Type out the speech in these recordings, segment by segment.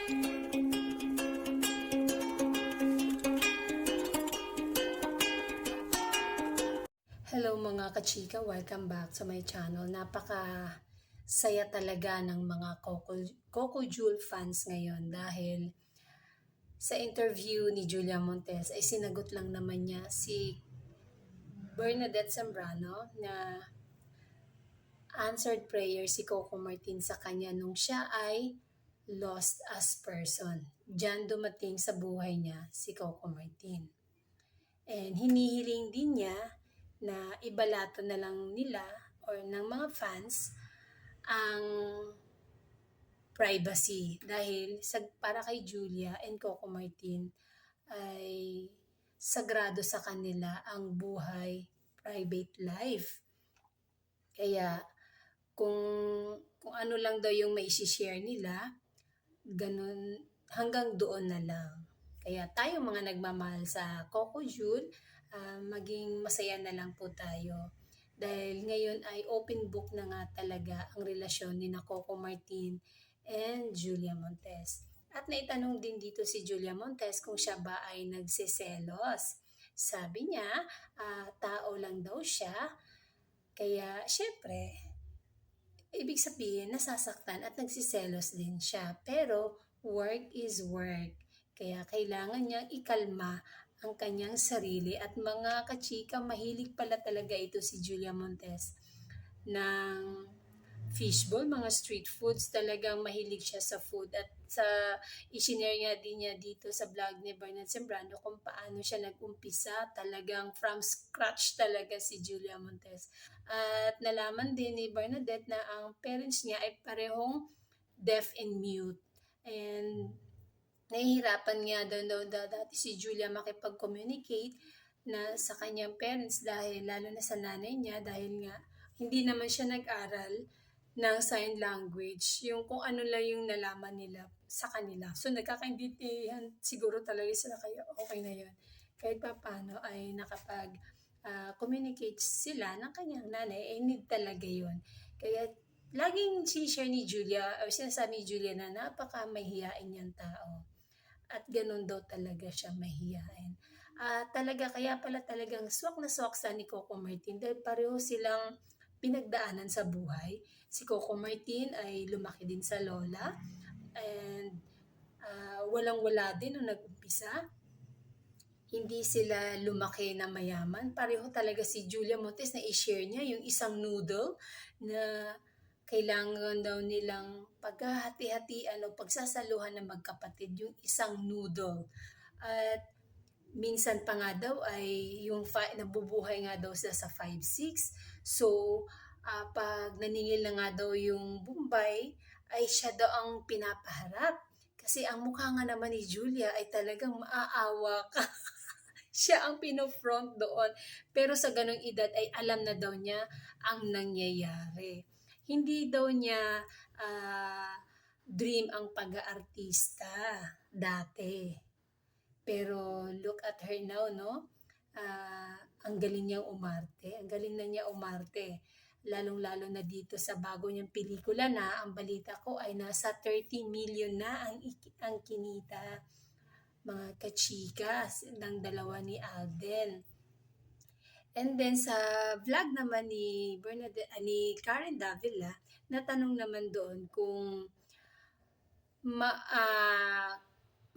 Hello mga kachika, welcome back to my channel. Napaka saya talaga ng mga Coco Jewel fans ngayon dahil sa interview ni Julia Montes ay sinagot lang naman niya si Bernadette Zambrano na answered prayer si Coco Martin sa kanya nung siya ay lost as person. Diyan dumating sa buhay niya si Coco Martin. And hinihiling din niya na ibalato na lang nila or ng mga fans ang privacy dahil para kay Julia and Coco Martin ay sagrado sa kanila ang buhay, private life. Kaya kung ano lang daw yung may share nila, ganun hanggang doon na lang. Kaya tayo mga nagmamahal sa Coco Jewel, maging masaya na lang po tayo. Dahil ngayon ay open book na nga talaga ang relasyon ni na Coco Martin and Julia Montes. At naitanong din dito si Julia Montes kung siya ba ay nagsiselos. Sabi niya, tao lang daw siya. Kaya syempre, ibig sabihin nasasaktan at nagsiselos din siya. Pero work is work. Kaya kailangan niyang ikalma ang kanyang sarili at mga kachika, mahilig pala talaga ito si Julia Montes ng fishball, mga street foods, talagang mahilig siya sa food at sa isinare nga din niya dito sa vlog ni Bernadette Zambrano kung paano siya nag-umpisa, talagang from scratch talaga si Julia Montes. At nalaman din ni Bernadette na ang parents niya ay parehong deaf and mute and nahihirapan nga daw dati si Julia makipag-communicate na sa kanyang parents dahil lalo na sa nanay niya dahil nga hindi naman siya nag-aral ng sign language, yung kung ano lang yung nalaman nila sa kanila. So nagkakaintindihan siguro talaga sila kaya okay na yun. Kahit pa paano ay communicate sila ng kanyang nanay, ay need talaga yun. Kaya laging share ni Julia o sinasabi ni Julia na napaka-mahihain niyang tao. At ganun daw talaga siya mahihain. Talaga kaya pala talagang swak na swak sa ni Coco Martin dahil pareho silang pinagdaanan sa buhay. Si Coco Martin ay lumaki din sa lola and walang-wala din nung nag-umpisa. Hindi sila lumaki na mayaman. Pareho talaga si Julia Montes na i-share niya yung isang noodle na kailangan daw nilang paghahati-hatian o pagsasaluhan ng magkapatid yung isang noodle. At minsan pa nga daw ay yung nabubuhay nga daw sila sa 5-6. So, pag naningil na nga daw yung Bombay, ay siya daw ang pinapaharap. Kasi ang mukha nga naman ni Julia ay talagang maaawa ka. Siya ang pinofront doon. Pero sa ganong edad ay alam na daw niya ang nangyayari. Hindi daw niya dream ang pag-aartista dati. Pero look at her now, no? Ang galing niyang umarte. Ang galing na niya umarte. Lalong-lalo na dito sa bago niyang pelikula na ang balita ko ay nasa 30 million na ang kinita. Mga kachikas ng dalawa ni Alden. And then sa vlog naman ni Karen Davila, natanong naman doon kung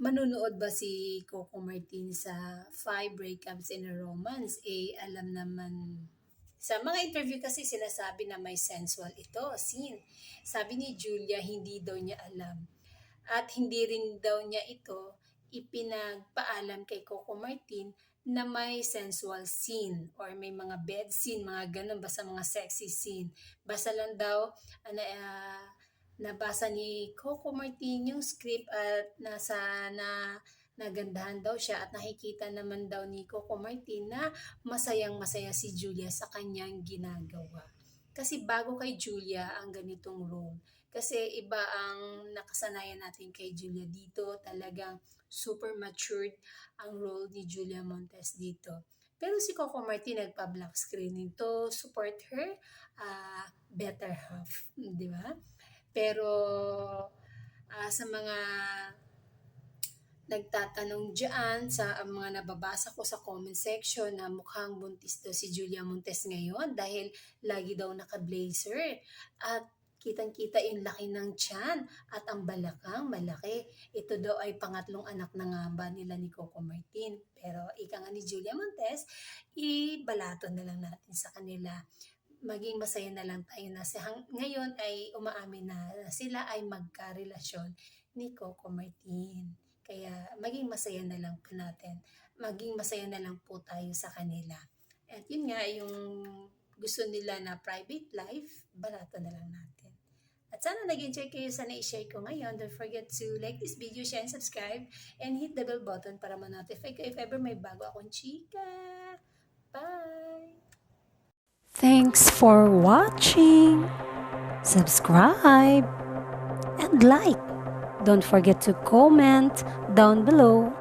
manunood ba si Coco Martin sa 5 breakups in a romance? Alam naman, sa mga interview kasi sinasabi na may sensual ito, scene. Sabi ni Julia, hindi daw niya alam. At hindi rin daw niya ito ipinagpaalam kay Coco Martin na may sensual scene or may mga bed scene, mga ganun, basta mga sexy scene. Basta lang daw, nabasa ni Coco Martin yung script at nagandahan daw siya at nakikita naman daw ni Coco Martin na masayang-masaya si Julia sa kanyang ginagawa. Kasi bago kay Julia ang ganitong role. Kasi iba ang nakasanayan natin kay Julia dito. Talagang super matured ang role ni Julia Montes dito. Pero si Coco Martin nagpa-black screening to support her better half. Di ba? Pero sa mga nagtatanong dyan sa mga nababasa ko sa comment section na mukhang buntis daw si Julia Montes ngayon dahil lagi daw naka-blazer at kitang-kita yung laki ng tiyan at ang balakang malaki. Ito daw ay pangatlong anak na nga ba nila ni Coco Martin. Pero ika nga ni Julia Montes, ibalato na lang natin sa kanila. Maging masaya na lang tayo na ngayon ay umaamin na sila ay magkarelasyon ni Coco Martin. Kaya maging masaya na lang po natin. Maging masaya na lang po tayo sa kanila. At yun nga, yung gusto nila na private life, balata na lang natin. At sana nag-enjoy kayo sa na-share ko ngayon. Don't forget to like this video, share, and subscribe. And hit the bell button para ma-notify ko if ever may bago akong chika. Bye! Thanks for watching. Subscribe and like. Don't forget to comment down below.